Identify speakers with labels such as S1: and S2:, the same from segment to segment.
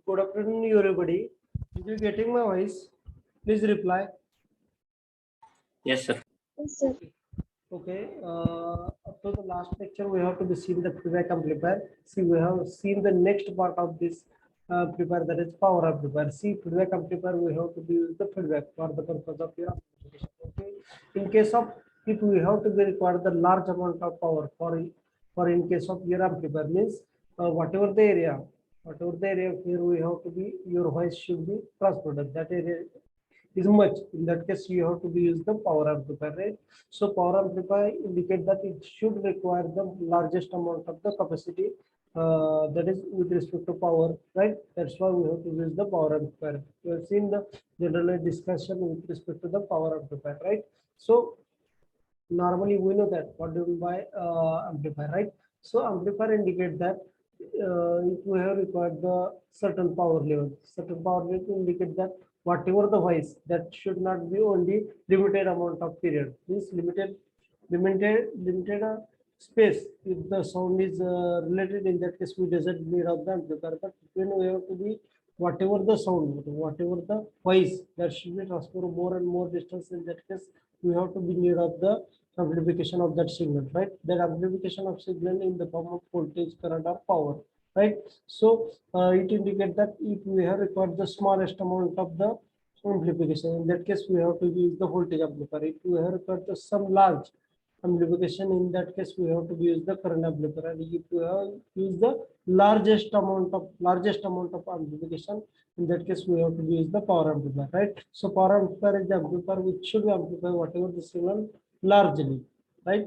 S1: Good afternoon, everybody. If you getting my voice, please reply.
S2: Yes, sir.
S3: Yes, sir.
S1: Okay. Up to the last lecture, we have to be seen the feedback amplifier. See, we have seen the next part of this amplifier, that is power amplifier. See, feedback amplifier, we have to use the feedback for the purpose of your application. Okay. In case of if we have to be required the large amount of power for in case of your amplifier means whatever the area here we have to be your voice should be transmitted. That area is much. In that case, you have to be use the power amplifier, right? So power amplifier indicate that it should require the largest amount of the capacity, that is with respect to power, right? That's why we have to use the power amplifier. We have seen the general discussion with respect to the power amplifier, right? So normally we know that what do you mean by amplifier, right? So amplifier indicate that if we have required the certain power level indicate that whatever the voice that should not be only limited amount of period, means limited space. If the sound is related, in that case we doesn't need of the amplifier, but when we have to be whatever the sound, whatever the voice that should be transferred more and more distance, in that case we have to be need of the amplification of that signal, right? That amplification of signal in the form of voltage, current, or power, right? So it indicates that if we have required the smallest amount of the amplification, in that case we have to use the voltage amplifier. If we have required the some large amplification, in that case we have to use the current amplifier. And if we have use the largest amount of amplification, in that case we have to use the power amplifier, right? So power amplifier is the amplifier which should amplify whatever the signal largely, right?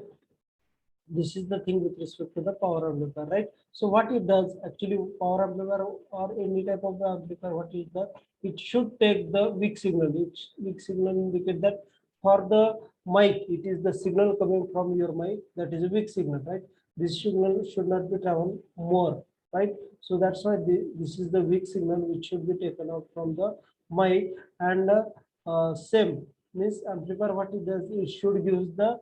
S1: This is the thing with respect to the power amplifier, right? So what it does actually, power amplifier or any type of the amplifier, what is that? It should take the weak signal. Which weak signal indicate that for the mic, it is the signal coming from your mic, that is a weak signal, right? This signal should not be travel more, right? So that's why this is the weak signal which should be taken out from the mic. And same means amplifier, what it does, it should use the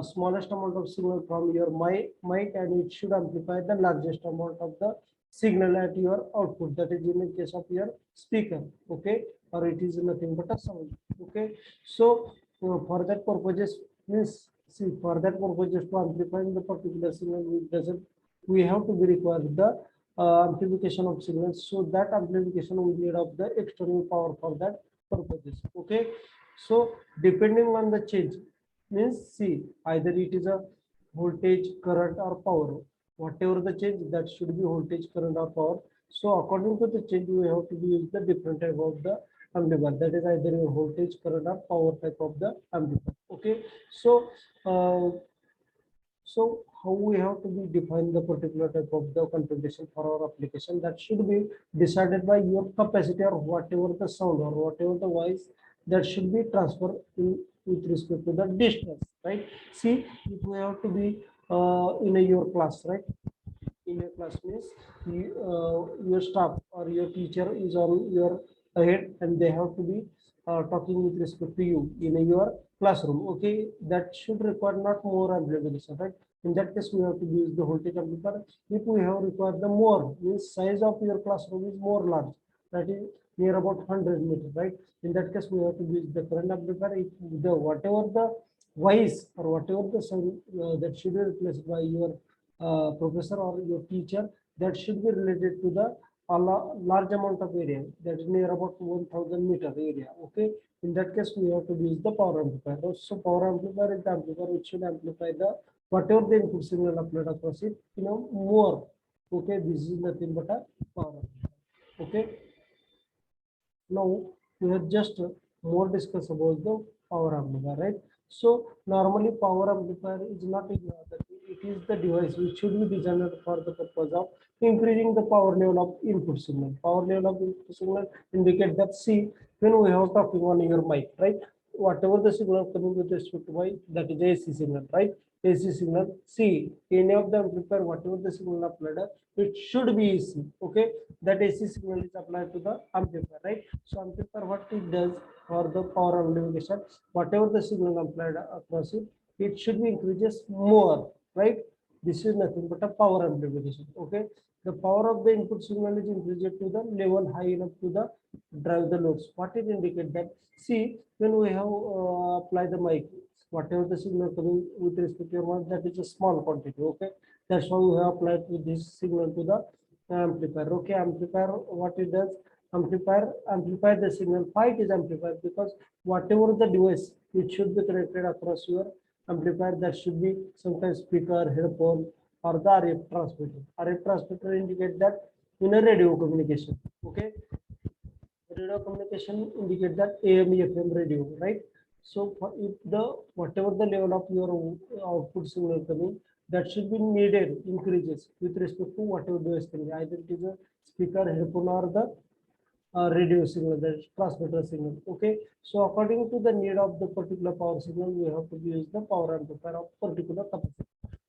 S1: smallest amount of signal from your mic, and it should amplify the largest amount of the signal at your output, that is in the case of your speaker, okay? Or it is nothing but a sound, okay? So for that purposes, means see, for that purposes, to amplify the particular signal, we have to be required the amplification of signals. So that amplification will need of the external power for that purposes, okay? So depending on the change, means see, either it is a voltage, current, or power. Whatever the change, that should be voltage, current, or power. So according to the change, we have to use the different type of the amplifier, that is either a voltage, current, or power type of the amplifier, okay? So so how we have to be define the particular type of the configuration for our application, that should be decided by your capacity or whatever the sound or whatever the voice that should be transferred in with respect to the distance, right? See, if we have to be in your class, right? In a class means your staff or your teacher is on your head, and they have to be talking with respect to you in your classroom, okay? That should require not more amplification, right? In that case, we have to use the voltage amplifier. If we have required the more, means size of your classroom is more large, that is near about 100 meters, right? In that case, we have to use the current amplifier. If the whatever the voice or whatever the sound that should be replaced by your professor or your teacher, that should be related to the large amount of area, that is near about 1000 meter area, okay? In that case, we have to use the power amplifier. So power amplifier is the amplifier which should amplify the whatever the input signal applied across it, more, okay? This is nothing but a power amplifier, okay? Now we have just more discuss about the power amplifier, right? So normally power amplifier is not ignored. It is the device which should be designed for the purpose of increasing the power level of input signal. Power level of input signal indicate that, see, when we have talking on your mic, right? Whatever the signal coming with respect to mic, that is AC signal, right? AC signal. See, any of the amplifier, whatever the signal applied, it should be AC, okay? That AC signal is applied to the amplifier, right? So amplifier, what it does for the power amplification, whatever the signal applied across it, it should be increases more, right? This is nothing but a power amplification. Okay, the power of the input signal is increased to the level high enough to the drive the loads. What it indicate that? See, when we have apply the mic, whatever the signal coming with respect to your mic, that is a small quantity. Okay, that's why we have applied with this signal to the amplifier. Okay, amplifier, what it does? Amplify the signal. Why it is amplified? Because whatever the device, it should be connected across your amplifier. That should be sometimes speaker, headphone, or the RF transmitter. RF transmitter indicate that in a radio communication. Okay, radio communication indicate that AM FM radio, right? So if the whatever the level of your output signal coming, that should be needed increases with respect to whatever device coming, either it is a speaker, headphone, or the radio signal, that is transmitter signal. Okay, so according to the need of the particular power signal, we have to use the power amplifier of particular capacity.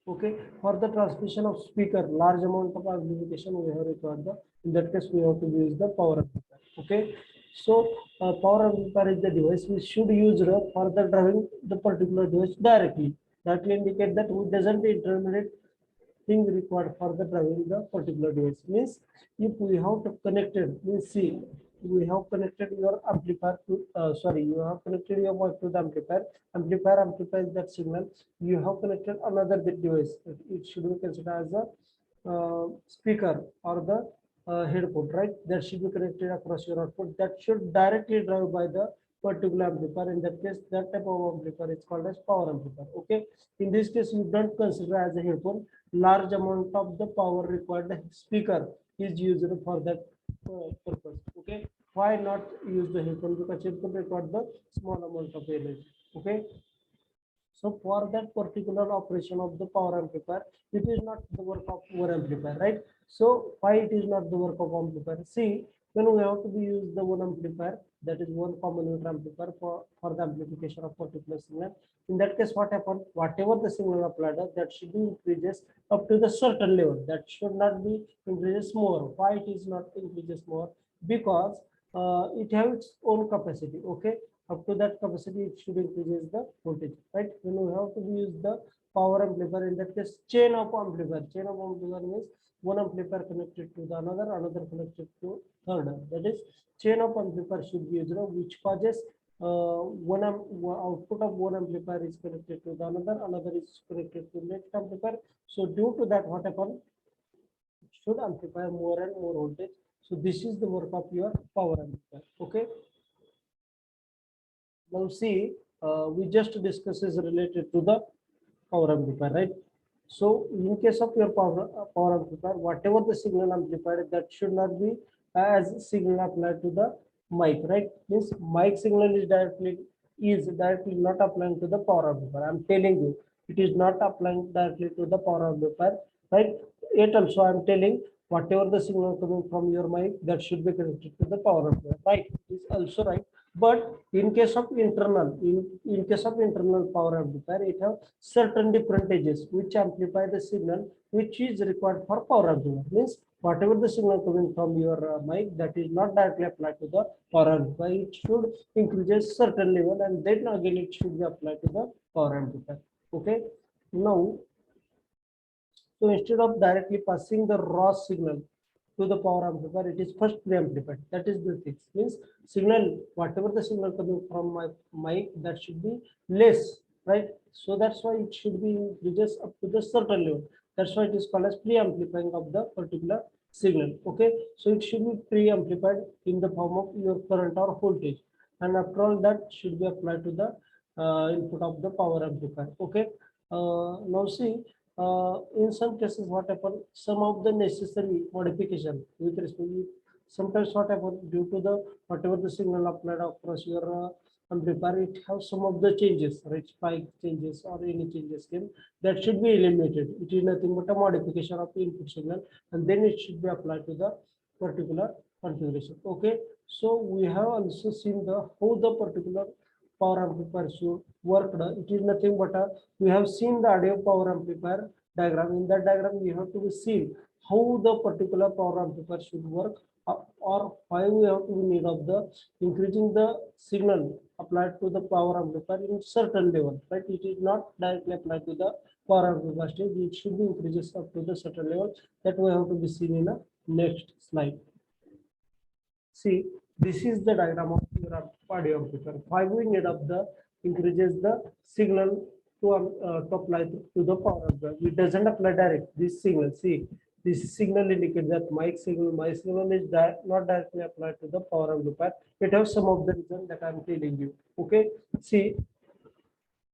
S1: Okay, for the transmission of speaker, large amount of amplification we have required the, in that case we have to use the power amplifier. Okay, so power amplifier is the device we should use for the driving the particular device directly. That will indicate that we doesn't intermediate thing required for the driving the particular device. Means if we have to connected, means see, we have connected your amplifier to sorry, you have connected your mic to the amplifier amplifies that signal. You have connected another bit device, it should be considered as a speaker or the headphone, right? That should be connected across your output, that should directly drive by the particular amplifier. In that case, that type of amplifier is called as power amplifier. Okay, in this case you don't consider as a headphone, large amount of the power required speaker is used for that purpose. Okay, why not use the headphone? Because headphone require the small amount of energy. Okay, so for that particular operation of the power amplifier, it is not the work of one amplifier, right? So why it is not the work of amplifier? See, when we have to be use the one amplifier, that is one common unit amplifier for the amplification of particular signal. In that case, what happens? Whatever the signal applied, that should be increases up to the certain level. That should not be increases more. Why it is not increases more? Because it has its own capacity. Okay, up to that capacity it should increase the voltage, right? When we have to use the power amplifier, in that case chain of amplifier means one amplifier connected to the another connected to third, that is chain of amplifier should be used, which causes one output of one amplifier is connected to the another is connected to next amplifier. So due to that, what happens, should amplify more and more voltage. So this is the work of your power amplifier. Okay, now see, we just discussed is related to the power amplifier, right? So in case of your power amplifier, whatever the signal amplified, that should not be as signal applied to the mic, right? Means mic signal is directly not applying to the power amplifier. I'm telling you, it is not applying directly to the power amplifier, right? Yet also I'm telling, whatever the signal coming from your mic, that should be connected to the power amplifier, right? It is also right. But in case of in case of internal power amplifier, it have certain different edges which amplify the signal which is required for power amplifier. Means whatever the signal coming from your mic, that is not directly applied to the power amplifier. It should increase certain level, and then again it should be applied to the power amplifier. Okay, now, so instead of directly passing the raw signal to the power amplifier, it is first pre-amplified. That is the thing. Means signal, whatever the signal coming from my mic, that should be less, right? So that's why it should be increases up to the certain level. That's why it is called as pre-amplifying of the particular signal. Okay, so it should be pre-amplified in the form of your current or voltage, and after all that should be applied to the input of the power amplifier. Okay, now see, in some cases what happen, some of the necessary modification with respect to, sometimes what happen, due to the whatever the signal applied across your amplifier, it has some of the changes, right? Spike changes or any changes came, that should be eliminated. It is nothing but a modification of the input signal, and then it should be applied to the particular configuration. Okay, so we have also seen the how the particular power amplifier should work. It is nothing but a, we have seen the audio power amplifier diagram. In that diagram, we have to see how the particular power amplifier should work or why we have to need of the increasing the signal applied to the power amplifier in certain level, right? It is not directly applied to the power amplifier stage. It should be increases up to the certain level that we have to be seen in a next slide. See, this is the diagram of your audio amplifier. Why we need of the increases the signal to apply to the power amplifier. It doesn't apply direct this signal. See, this signal indicates that my signal is not directly applied to the power amplifier. It has some of the reason that I'm telling you. Okay, see,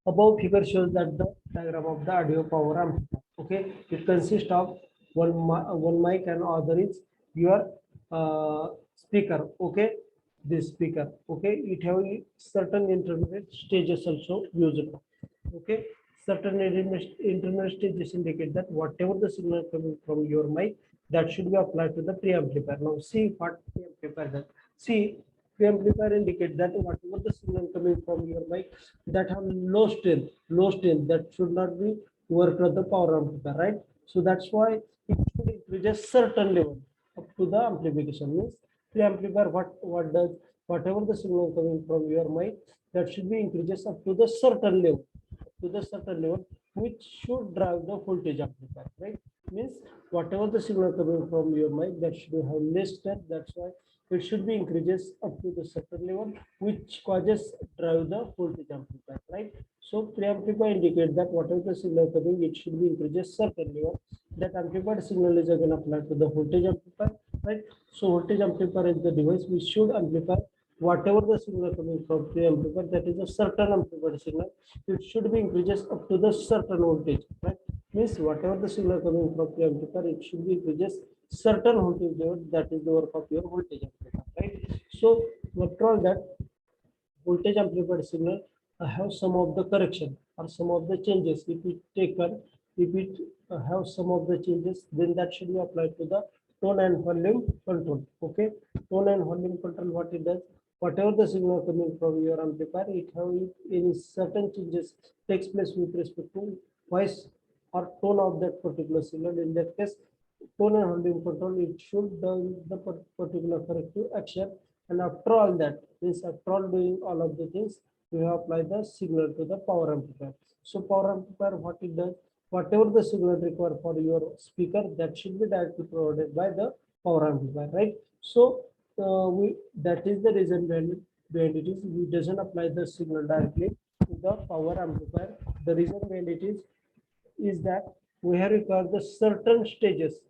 S1: above figure shows that the diagram of the audio power amplifier. Okay, it consists of one mic and other is your speaker. Okay, this speaker. Okay, it have certain intermediate stages also used. Okay, certain intermediate stages indicate that whatever the signal coming from your mic, that should be applied to the preamplifier. Now see what preamplifier does. See, preamplifier indicate that whatever the signal coming from your mic that have low strength that should not be worked at the power amplifier, right? So that's why it should increase certain level up to the amplification. Means preamplifier what does, whatever the signal coming from your mic, that should be increases up to the certain level, which should drive the voltage amplifier, right? Means whatever the signal coming from your mic, that should have less strength. That's why it should be increases up to the certain level, which causes drive the voltage amplifier, right? So preamplifier indicate that whatever the signal coming, it should be increases certain level. That amplified signal is again applied to the voltage amplifier, right? So voltage amplifier is the device which should amplify whatever the signal coming from preamplifier, that is a certain amplified signal. It should be increases up to the certain voltage, right? Means whatever the signal coming from preamplifier, it should be increases certain voltage level. That is the work of your voltage amplifier, right? So after all that, voltage amplified signal have some of the correction or some of the changes. If it taken, if it have some of the changes, then that should be applied to the tone and volume control. Okay, tone and volume control, what it does, whatever the signal coming from your amplifier, it have any certain changes takes place with respect to voice or tone of that particular signal. In that case, tone and volume control, it should do the particular corrective action. And after all that, means after all doing all of the things, we have applied the signal to the power amplifier. So power amplifier, what it does, whatever the signal required for your speaker, that should be directly provided by the power amplifier, right? So we, that is the reason behind it is we doesn't apply the signal directly to the power amplifier. The reason behind it is that we have required the certain stages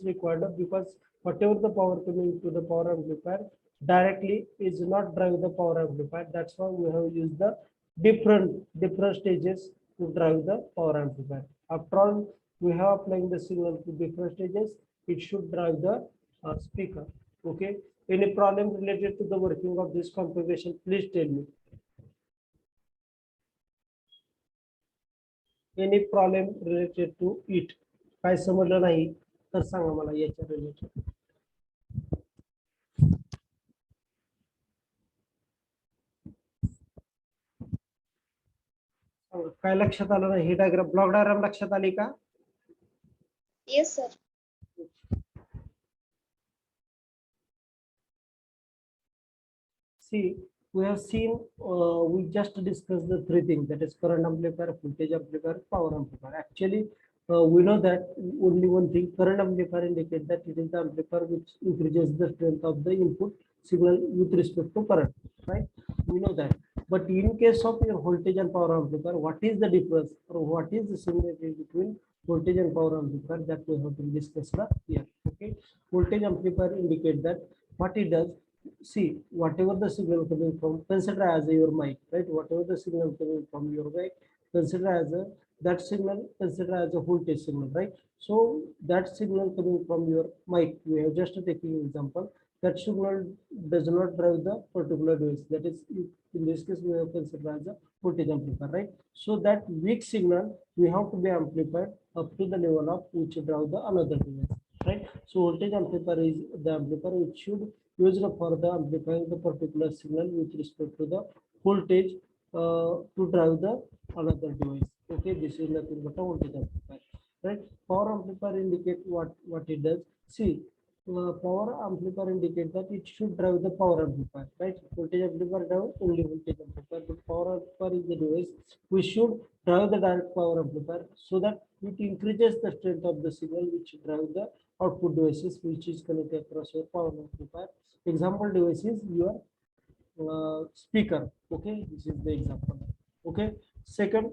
S1: required, because whatever the power coming to the power amplifier directly is not drive the power amplifier. That's why we have used the different stages to drive the power amplifier. After all, we have applying the signal to different stages, it should drive the speaker. Okay, any problem related to the working of this configuration, please tell me. Any problem related to it, काय समजलं नाही तर सांगा मला याच्या related. काय लक्षात आलं नाही, ही डायग्राम ब्लॉक डायग्राम लक्षात आली का?
S3: Yes, sir.
S1: See, we have seen, we just discussed the three things, that is current amplifier, voltage amplifier, power amplifier. Actually, we know that only one thing, current amplifier indicates that it is the amplifier which increases the strength of the input signal with respect to current, right? We know that. But in case of your voltage and power amplifier, what is the difference or what is the similarity between voltage and power amplifier, that we have to discuss here. Okay, voltage amplifier indicates that what it does. See, whatever the signal coming from, consider as your mic, right? Whatever the signal coming from your mic, consider as a, that signal consider as a voltage signal, right? So that signal coming from your mic, we have just taking example, that signal does not drive the particular device, that is in this case we have considered as a voltage amplifier, right? So that weak signal we have to be amplified up to the level of which drive the another device, right? So voltage amplifier is the amplifier which should used for the amplifying the particular signal with respect to the voltage to drive the another device. Okay, this is nothing but a voltage amplifier, right? Power amplifier indicate what it does. See, power amplifier indicate that it should drive the power amplifier, right? Voltage amplifier drive only voltage amplifier, but power amplifier is the device we should drive the direct power amplifier so that it increases the strength of the signal which drive the output devices which is connected across your power amplifier. Example device is your speaker. Okay, this is the example. Okay, second,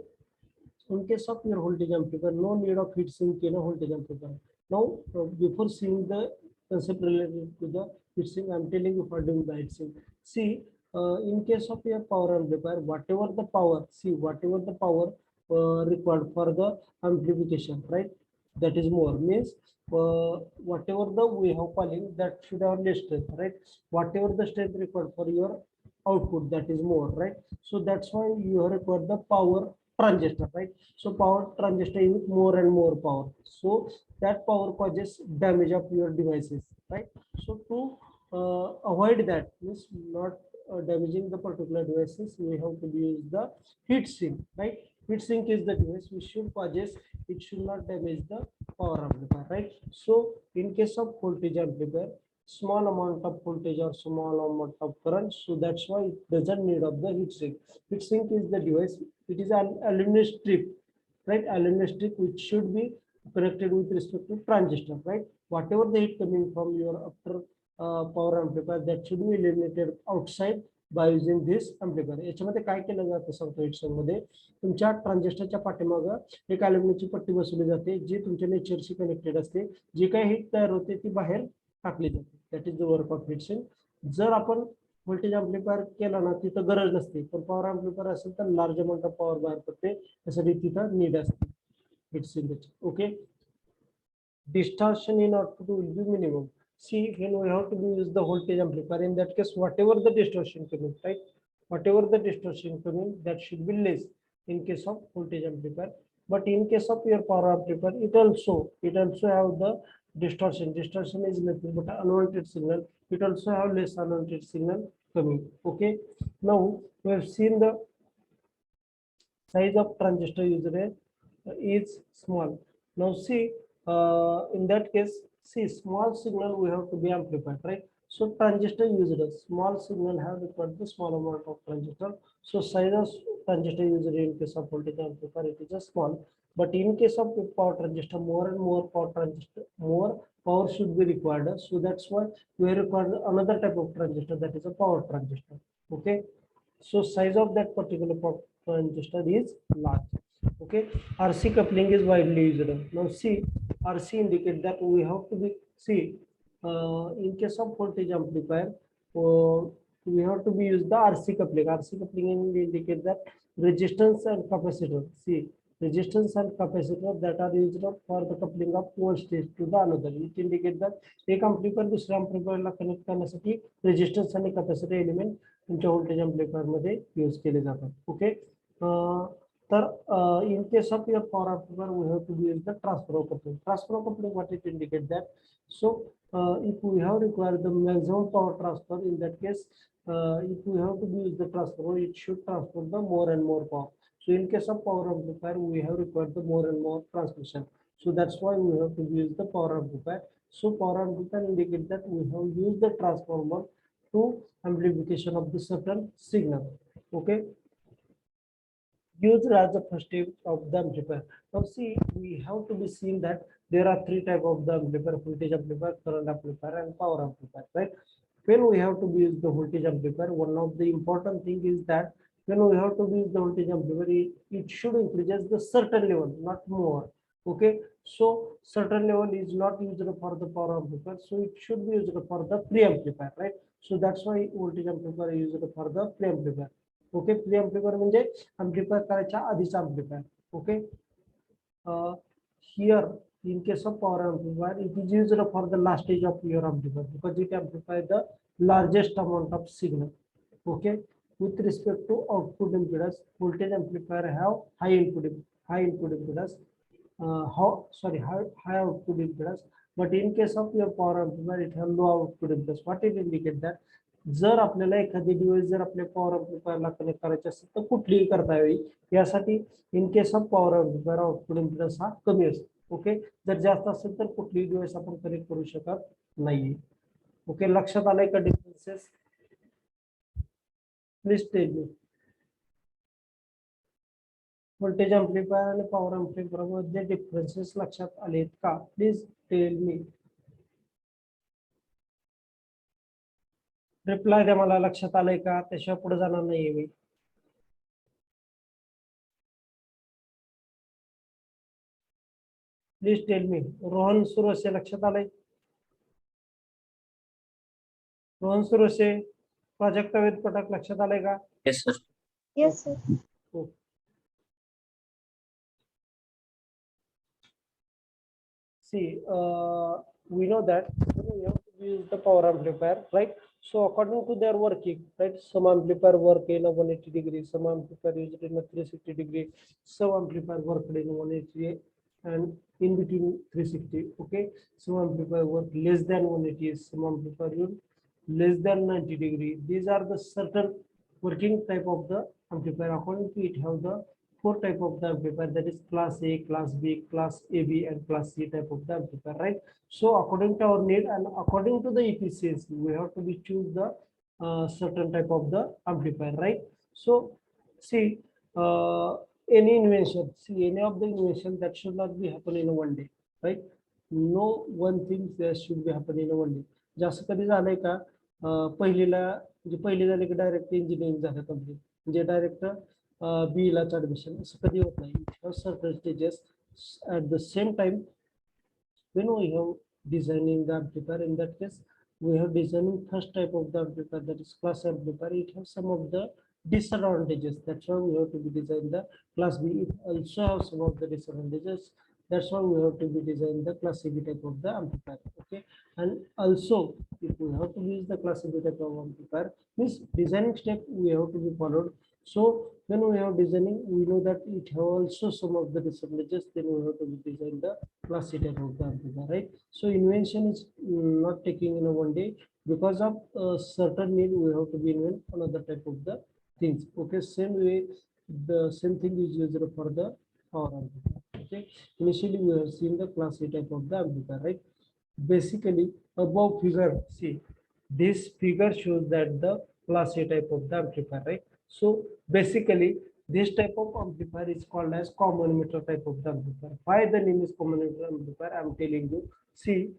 S1: in case of your voltage amplifier, no need of heat sink in a voltage amplifier. Now, before seeing the concept related to the heat sink, I'm telling you for doing the heat sink. See, in case of your power amplifier, whatever the power, see, whatever the power required for the amplification, right? That is more means whatever the we have calling that should have less strength, right? Whatever the strength required for your output, that is more, right? So that's why you require the power transistor, right? So power transistor is more and more power. So that power causes damage of your devices, right? So to avoid that, means not damaging the particular devices, we have to use the heat sink, right? Heat sink is the device which should causes, it should not damage the power amplifier, right? So in case of voltage amplifier, small amount of voltage or small amount of current, so that's why it doesn't need of the heat sink. Heat sink is the device, it is an aluminum strip, right? Aluminum strip which should be connected with respect to transistor, right? Whatever the heat coming from your after power amplifier, that should be eliminated outside by using this amplifier. याच्यामध्ये काय केलं जातं सांगतो हेडसोन मध्ये, तुमच्या ट्रान्झिस्टरच्या पाठीमागं एक अॅल्युमिनियमची पट्टी बसवली जाते जी तुमच्या नेचरशी कनेक्टेड असते, जी काही हीट तयार होते ती बाहेर टाकली जाते. That is the work of heat sink. जर आपण व्होल्टेज अम्प्लिफायर केला ना तिथं गरज नसते, पण पॉवर अम्प्लिफायर असेल तर लार्ज अमाऊंट ऑफ पॉवर बाहेर पडते, त्यासाठी तिथं नीड असते हीट सिंकची. Okay, distortion in output will be minimum. See, when we have to use the voltage amplifier, in that case, whatever the distortion coming, right? Whatever the distortion coming, that should be less in case of voltage amplifier. But in case of your power amplifier, it also have the distortion. Distortion is nothing but unwanted signal. It also have less unwanted signal coming. Okay. Now we have seen the size of transistor usually is small. Now see, in that case, see, small signal we have to be amplified, right? So transistor used, small signal have required the small amount of transistor. So size of transistor usually in case of voltage amplifier it is a small, but in case of power transistor, more and more power transistor, more power should be required. So that's why we require another type of transistor, that is a power transistor. Okay, so size of that particular power transistor is large. Okay, RC coupling is widely used. Now see, RC indicate that we have to be, see, in case of voltage amplifier, we have to be use the RC coupling. RC coupling indicate that resistance and capacitor. See, resistance and capacitor that are used for the coupling of one stage to the another. It indicate that एक amplifier दुसऱ्या amplifier ला connect करण्यासाठी resistance आणि capacitor element तुमच्या voltage amplifier मध्ये use केले जातात. Okay. In case of your power amplifier, we have to use the transfer coupling. Transfer coupling, what it indicate that? So if we have required the maximum power transfer, in that case, if we have to use the transfer, it should transfer the more and more power. So in case of power amplifier, we have required the more and more transmission. So that's why we have to use the power amplifier. So power amplifier indicate that we have used the transformer to amplification of the certain signal. Okay. Used as the first step of the amplifier. Now see, we have to be seen that there are three types of the amplifier: voltage amplifier, current amplifier, and power amplifier, right? When we have to use the voltage amplifier, one of the important thing is that when we have to use the voltage amplifier, it should increase the certain level, not more. Okay, so certain level is not used for the power amplifier, so it should be used for the pre-amplifier, right? So that's why voltage amplifier is used for the pre-amplifier. Okay, pre amplifier म्हणजे amplifier करायच्या आधीचा amplifier. Okay, here in case of power amplifier, it is used for the last stage of your amplifier because it amplifies the largest amount of signal. Okay, with respect to output impedance, voltage amplifier have high input impedance, high output impedance, but in case of your power amplifier, it has low output impedance. What it indicate that जर आपल्याला एखादी device जर आपल्या power अम्प्लिफायरला connect करायची असेल तर कुठलीही करता यावी, यासाठी इन case of power amplifier output impedance हा कमी असतो. ओके, जर जास्त असेल तर कुठलीही डिव्हाइस आपण कनेक्ट करू शकत नाही. ओके, लक्षात आलंय का differences? Please tell me. Voltage amplifier आणि पॉवर अँप्लिफायर मध्ये डिफरन्सेस लक्षात आलेत का? Please tell me. रिप्लाय द्या मला, लक्षात आलंय का? त्याशिवाय पुढे जाणार नाहीये मी. Please tell me. Rohan Surwase, लक्षात आलंय? रोहन सुरवसे, प्राजक्ता वेदपटक, लक्षात आलंय का?
S2: Yes, sir.
S3: Yes, sir.
S1: हो. See, we know that we have to use the power amplifier, right? So according to their working, right? Some amplifier work in a 180 degree, some amplifier used in a 360 degree, some amplifier worked in 180 and in between 360. Okay, some amplifier work less than 180, some amplifier use less than 90 degree. These are the certain working type of the amplifier. According to it, have the four type of the amplifier, that is class A, class B, class AB, and class C type of the amplifier, right? So according to our need and according to the efficiency, we have to be choose the certain type of the amplifier, right? So see, any invention, see any of the invention that should not be happen in a one day, right? No one thing that should be happen in a one day. जास्त कधी झालंय का? पहिलीला म्हणजे पहिली झाली की direct engineering झालं कम्प्लीट, म्हणजे डायरेक्ट बी लाच ऍडमिशन असं कधी होत नाही. Certain stages at the same time when we have designing the amplifier, in that case we have designing first type of the amplifier, that is class amplifier. It has some of the disadvantages, that's why we have to be design the class B. It also have some of the disadvantages, that's why we have to be design the class AB type of the amplifier. Okay, and also if we have to use the class AB type of amplifier, means designing step we have to be followed. So when we have designing, we know that it have also some of the disadvantages, then we have to be design the class C type of the amplifier, right? So invention is not taking in a one day, because of certain need we have to be invent another type of the things. Okay, same way the same thing is used for the power amplifier. Okay, initially we have seen the class C type of the amplifier, right? Basically above figure, see this figure shows that the class A type of the amplifier, right? So basically this type of amplifier is called as common emitter type of the amplifier. Why the name is common emitter amplifier? I'm telling you. See,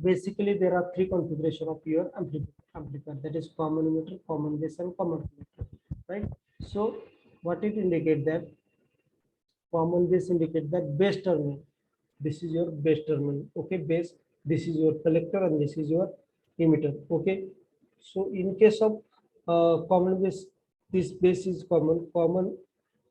S1: basically there are three configuration of your amplifier, that is common emitter, common base, and common collector, right? So what it indicate that common base indicate that base terminal. This is your base terminal. Okay, base. This is your collector and this is your emitter. Okay. So in case of common base, this base is common. Common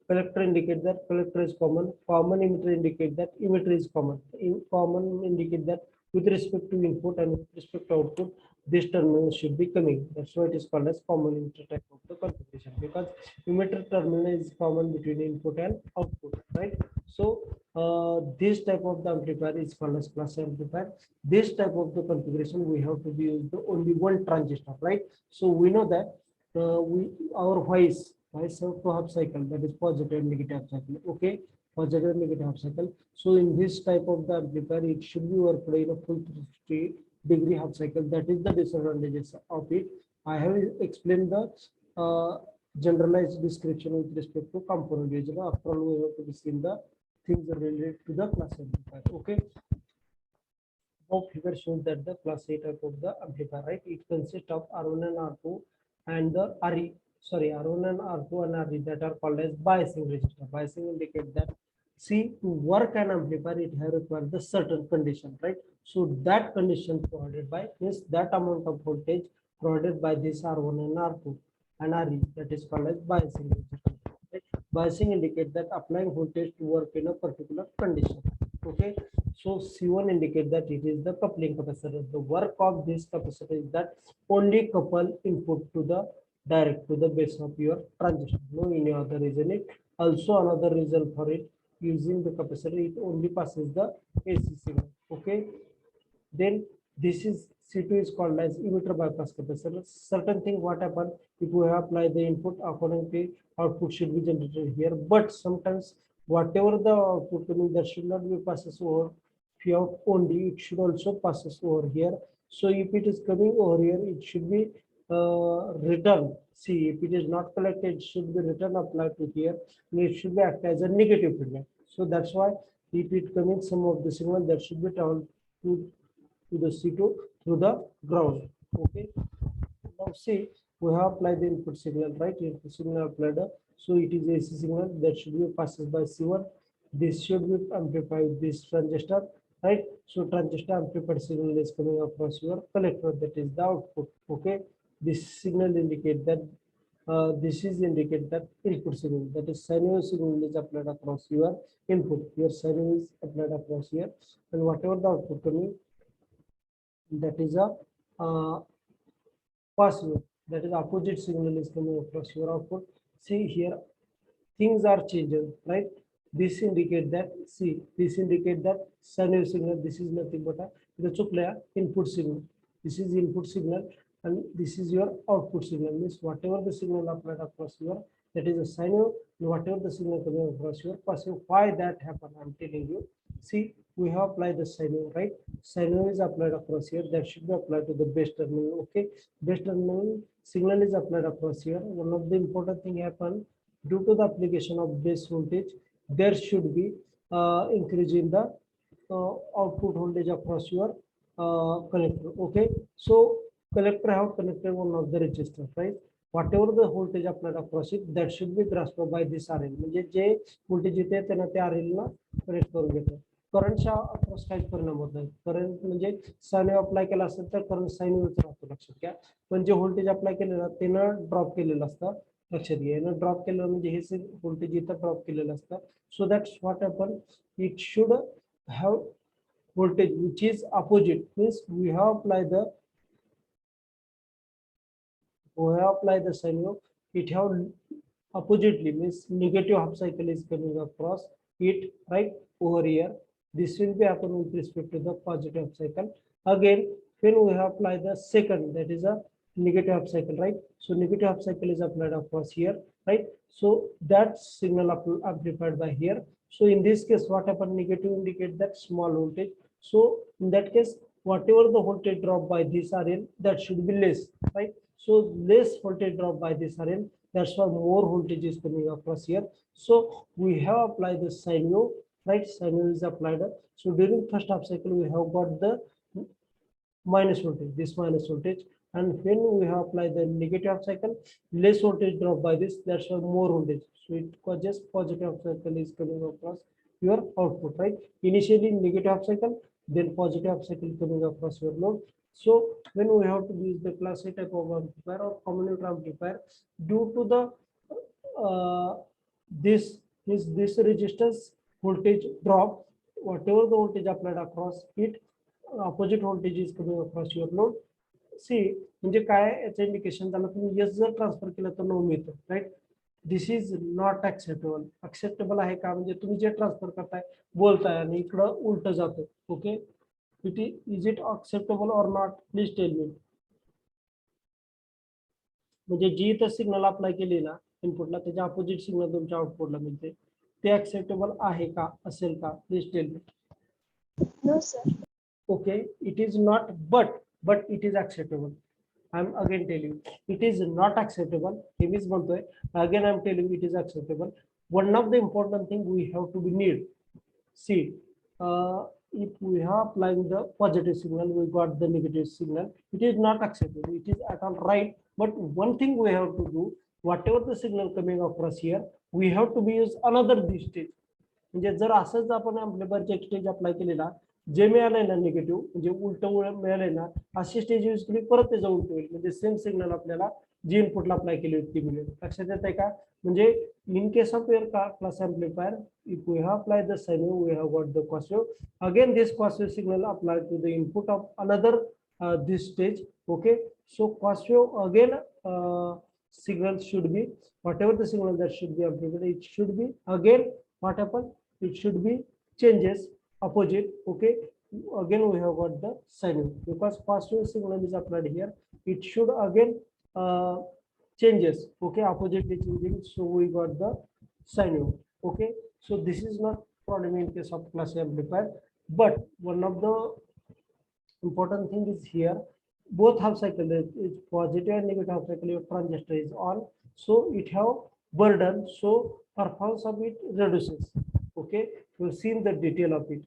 S1: collector indicate that collector is common. Common emitter indicate that emitter is common. In common indicate that with respect to input and with respect to output, this terminal should be coming. That's why it is called as common emitter type of the configuration, because emitter terminal is common between input and output, right? So this type of the amplifier is called as class amplifier. This type of the configuration we have to be used the only one transistor, right? So we know that our voice have two half cycle, that is positive and negative half cycle. Okay, positive and negative half cycle. So in this type of the amplifier, it should be worked in a full 360-degree half cycle. That is the disadvantages of it. I have explained the generalized description with respect to component use. After all, we have to be seen the things related to the class amplifier. Okay. Now figure shows that the class A type of the amplifier, right? It consists of R1 and R2 and the RE, sorry, R1 and R2 and RE, that are called as biasing resistor. Biasing indicates that, see, to work an amplifier, it has required the certain condition, right? So that condition provided by means that amount of voltage provided by this R1 and R2 and RE, that is called as biasing resistor. Right? Biasing indicates that applying voltage to work in a particular condition. Okay, so C1 indicates that it is the coupling capacitor. The work of this capacitor is that only couple input to the direct to the base of your transistor. No any other reason. It also another reason for it, using the capacitor, it only passes the AC signal. Okay, then this is C2 is called as emitter bypass capacitor. Certain thing what happen if we apply the input, accordingly output should be generated here, but sometimes whatever the output coming, that should not be passes over P out only, it should also passes over here. So if it is coming over here, it should be return. See, if it is not collected, it should be return applied to here, and it should be act as a negative feedback. So that's why if it coming some of the signal, that should be turned to the C2 through the ground. Okay. Now see, we have applied the input signal, right? Input signal applied. So it is AC signal that should be passes by C1. This should be amplified with this transistor, right? So transistor amplified signal is coming across your collector, that is the output. Okay. This signal indicate that this is indicate that input signal, that is sine wave signal is applied across your input. Your sine wave is applied across here, and whatever the output coming, that is a passive, that is opposite signal is coming across your output. See here, things are changing, right? This indicate that, see, this indicate that sine wave signal, this is nothing but a input signal. This is input signal, and this is your output signal. Means whatever the signal applied across your, that is a sine wave, and whatever the signal coming across your passive. Why that happen? I'm telling you. See, we have applied the sine wave, right? Sine wave is applied across here. That should be applied to the base terminal. Okay, base terminal signal is applied across here. One of the important thing happen, due to the application of base voltage, there should be increase in the output voltage across your collector. Okay, so collector have connected one of the resistors, right? Whatever the voltage applied across it, that should be grasped by this RL. म्हणजे जे voltage येते त्यांना त्या RL ला connect करून घेतो. करंटच्या across काहीच परिणाम होत नाही. करंट म्हणजे साइन वेव्ह अप्लाय केला असेल तर करंट साइन वेव्हचा राहतो, लक्षात घ्या. पण जे व्होल्टेज अप्लाय केलेलं त्यानं ड्रॉप केलेलं असतं, लक्षात घ्या. यानं ड्रॉप केलं म्हणजे हे व्होल्टेज इथं ड्रॉप केलेलं असतं. So that's what happen, it should have voltage which is opposite. Means we have applied the sine wave, it have oppositely, means negative half cycle is coming across it, right, over here. This will be happen with respect to the positive half cycle. Again, when we have applied the second, that is a negative half cycle, right? So negative half cycle is applied across here, right? So that signal amplified by here. So in this case, what happened? Negative indicate that small voltage. So in that case, whatever the voltage drop by this RL, that should be less, right? So less voltage drop by this RL, that's why more voltage is coming across here. So we have applied the sine wave, right? Sine wave is applied. So during first half cycle, we have got the minus voltage, this minus voltage, and when we have applied the negative half cycle, less voltage drop by this, that's why more voltage. So it causes positive half cycle is coming across your output, right? Initially negative half cycle, then positive half cycle coming across your load. So when we have to use the class A type of amplifier or commutator amplifier, due to the this resistance voltage drop, whatever the voltage applied across it, opposite voltage is coming across your load. See, म्हणजे काय याचं indication झालं, तुम्ही S जर transfer केलं तर नो मिळतं, right? This is not acceptable. Acceptable आहे का, म्हणजे तुम्ही जे ट्रान्सफर करताय, बोलताय आणि इकडं उलट जातं. Okay, is it acceptable or not? Please tell me. म्हणजे जी इथं सिग्नल अप्लाय केली ना इनपुटला, त्याच्या अपोजिट सिग्नल तुमच्या आउटपुटला मिळते, ते ऍक्सेप्टेबल आहे का, असेल का? Please tell me.
S3: No, sir.
S1: Okay, it is not, but it is acceptable. I'm again telling it is not acceptable. Again I'm telling it is acceptable. One of the important thing we have to be need. See, if we have applying the positive signal, we got the negative signal. It is not acceptable. It is at all right. But one thing we have to do, whatever the signal coming across here, we have to be use another this stage. म्हणजे जर असंच आपण अँप्लिफायरचे एक stage apply केलेला, जे मिळालंय ना negative, म्हणजे उलट मिळालंय ना, अशी स्टेज यूज केली, परत त्याचं उलट होईल. म्हणजे सेम सिग्नल आपल्याला जी इनपुटला अप्लाय केली होती ती मिळेल. लक्षात येत आहे का? म्हणजे in case of your class amplifier, if we have applied the sine wave, we have got the cos wave. Again this cos wave signal apply to the input of another this stage. Okay, so cos wave again signal should be whatever the signal that should be amplified, it should be again what happen, it should be changes opposite. Okay, again we have got the sine wave, because cos wave signal is applied here, it should again changes. Okay, oppositely changing, so we got the sine wave. Okay, So this is not problem in case of class A amplifier, but one of the important thing is here, both half cycle is positive and negative half cycle, your transistor is on, so it have burden, so performance of it reduces. Okay, we've seen the detail of it.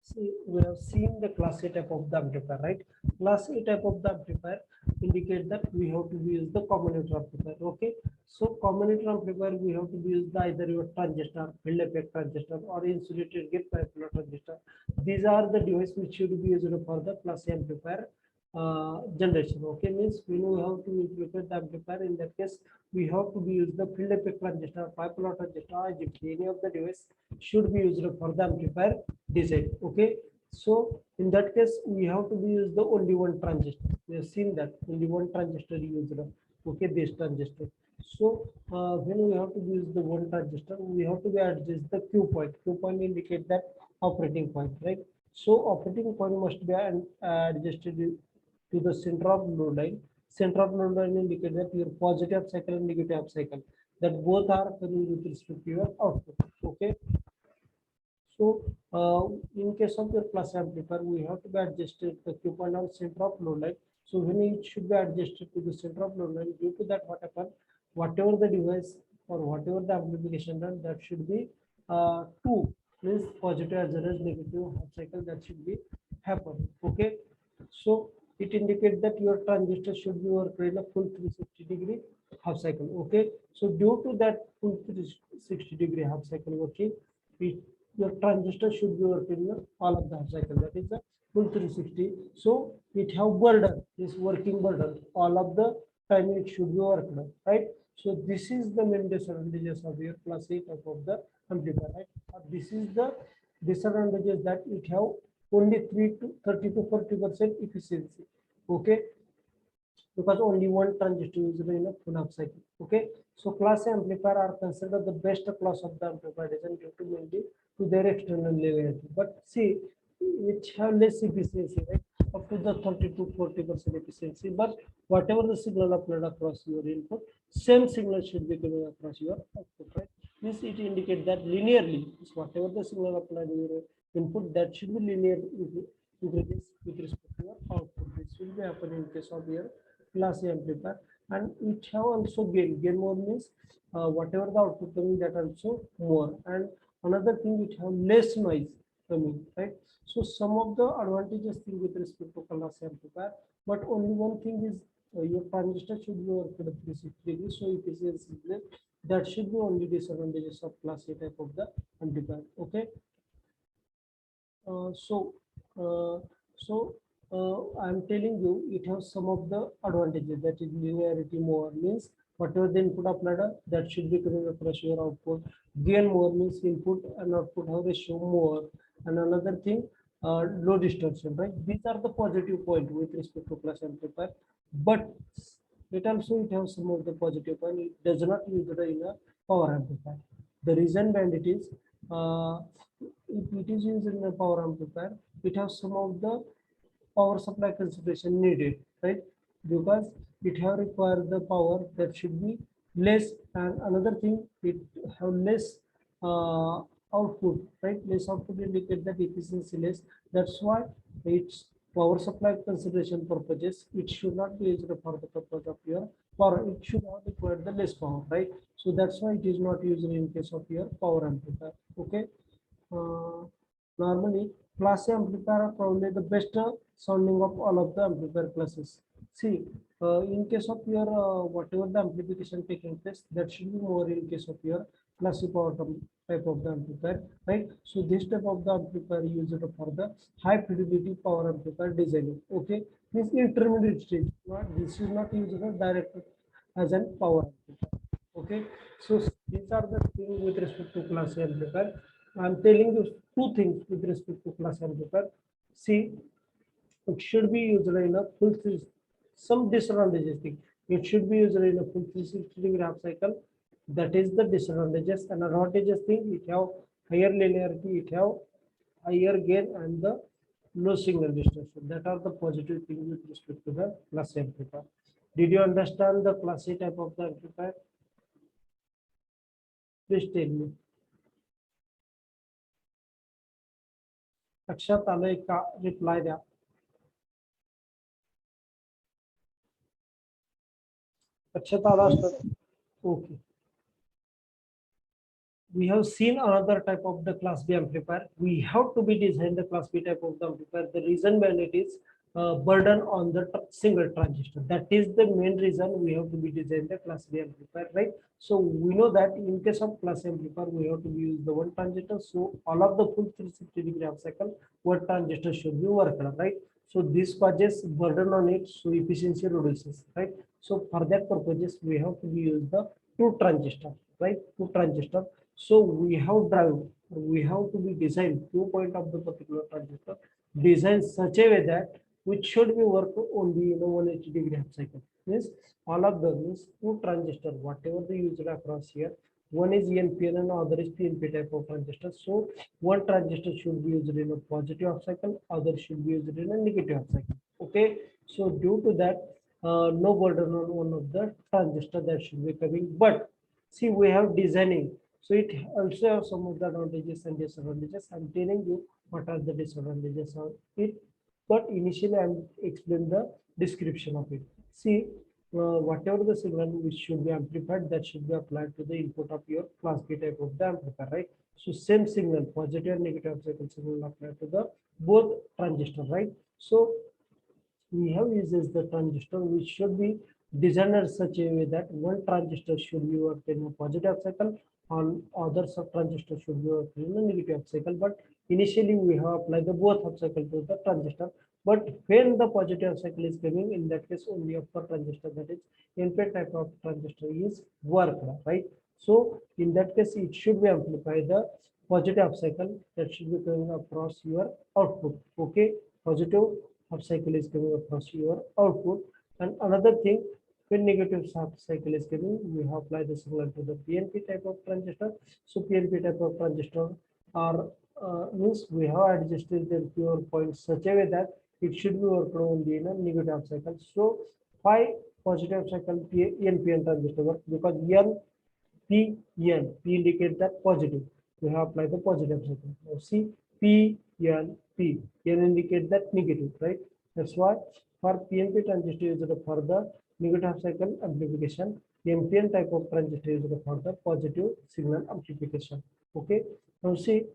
S1: See, we have seen the class A type of the amplifier, right? Class A type of the amplifier indicate that we have to use the combinator amplifier. Okay, so combinator amplifier we have to use the either your transistor, field effect transistor, or insulated gate bipolar transistor. These are the devices which should be used for the class A amplifier generation. Okay, means we know how to implement the amplifier. In that case, we have to be use the field effect transistor, bipolar transistor, IGBT, any of the device should be used for the amplifier design. Okay, so in that case we have to be use the only one transistor. We have seen that only one transistor used. Okay, this transistor. So when we have to use the one transistor, we have to be adjust the Q point. Q point indicate that operating point, right? So operating point must be adjusted to the center of load line. Center of load line indicate that your positive cycle and negative cycle, that both are coming with respect to your output. Okay. So in case of your class amplifier, we have to be adjusted the Q point on center of load line. So when it should be adjusted to the center of load line, due to that what happen, whatever the device or whatever the amplification done, that should be two, means positive as well as negative half cycle, that should be happen. Okay, so it indicates that your transistor should be working in a full 360-degree half cycle. Okay, so due to that full 360-degree half cycle working, your transistor should be working in all of the half cycle, that is the full 360. So it have burden, this working burden, all of the time it should be worked on, right? So this is the main disadvantages of your class A type of the amplifier, right? This is the disadvantages, that it have only 30 to 40% efficiency. Okay, because only one transistor is in a full half cycle. Okay, so class A amplifier are considered the best class of the amplifier design due to mainly to their external linearity. But see, it have less efficiency, right? Up to the 30 to 40% efficiency. But whatever the signal applied across your input, same signal should be coming across your output, right? This it indicates that linearly, whatever the signal applied in your input, that should be linear increases with respect to your output. This will be happening in case of your class A amplifier, and it have also gain more means whatever the output coming, that also more, and another thing, it have less noise coming, right? So some of the advantages thing with respect to class A amplifier, but only one thing is your transistor should be working at 360 degrees, so efficiency is less. That should be only disadvantages of class A type of the amplifier. Okay, uh, so uh, so I'm telling you, it has some of the advantages, that is linearity more, means whatever the input applied, that should be coming across your output. Gain more means input and output have ratio more, and another thing, low distortion, right? These are the positive point with respect to class amplifier, but it also it has some of the positive point. It does not use it in a power amplifier. The reason behind it is, if it is used in a power amplifier, it has some of the power supply consideration needed, right? Because it have required the power that should be less, and another thing, it have less output, right? Less output indicate that efficiency less. That's why its power supply consideration purposes, it should not be used for the purpose of your power. It should not require the less power, right? So that's why it is not used in case of your power amplifier. Okay. uh, Normally, class A amplifier are probably the best sounding of all of the amplifier classes. See, in case of your whatever the amplification taking place, that should be more in case of your class A power type of the amplifier, right? So this type of the amplifier used for the high fidelity power amplifier design. Okay, this intermediate stage. This is not used direct as an power amplifier. Okay, so these are the things with respect to class A amplifier. I'm telling you two things with respect to class amplifier. See, it should be used in a full some disadvantages thing. It should be used in a full 360-degree half cycle. That is the disadvantages, and advantages thing. It have higher linearity, it have higher gain, and the low signal distortion. That are the positive things with respect to the class amplifier. Did you understand the class C type of the amplifier? Please tell me. लक्षात आलंय का? Reply द्या. लक्षात आलं असतं. Okay. We have seen another type of the class B amplifier. We have to be design the class B type of the amplifier. The reason behind it is burden on the single transistor. That is the main reason we have to be design the class B amplifier, right? So we know that in case of class A amplifier, we have to use the one transistor. So all of the full 360-degree half cycle, one transistor should be worked on, right? So this causes burden on it, so efficiency reduces, right? So for that purposes, we have to use the two transistor, right? Two transistor. So we have drive, we have to be designed 2 point of the particular transistor, designed such a way that which should be work only in a 180-degree half cycle. Means all of them means two transistor, whatever they used across here. One is NPN and other is PNP type of transistor. So one transistor should be used in a positive half cycle, other should be used in a negative half cycle. Okay. So due to that, no burden on one of the transistor that should be coming. But see, we have designing. So it also has some of the advantages and disadvantages. I'm telling you what are the disadvantages of it. But initially, I'm explain the description of it. See, whatever the signal which should be amplified, that should be applied to the input of your class B type of the amplifier, right? So same signal, positive and negative cycle signal applied to the both transistor, right? So we have uses the transistor which should be designed in such a way that one transistor should be worked in a positive cycle, on other sub transistor should be worked in a negative cycle. But initially we have applied the both half cycle to the transistor. But when the positive cycle is coming, in that case only upper transistor, that is NPN type of transistor is worked, right? So in that case it should be amplified the positive cycle that should be coming across your output. Okay, positive half cycle is coming across your output. And another thing, when negative half cycle is coming, we have applied the signal to the PNP type of transistor. So PNP type of transistor are means we have adjusted the pure point such a way that it should be worked only in a negative half cycle. So why positive cycle NPN transistor work? Because P indicate that positive. We have applied the positive cycle. Now see P N indicate that negative, right? That's why for PNP transistor used for the negative cycle amplification, NPN type of transistor used for the positive signal amplification. Okay. Now see,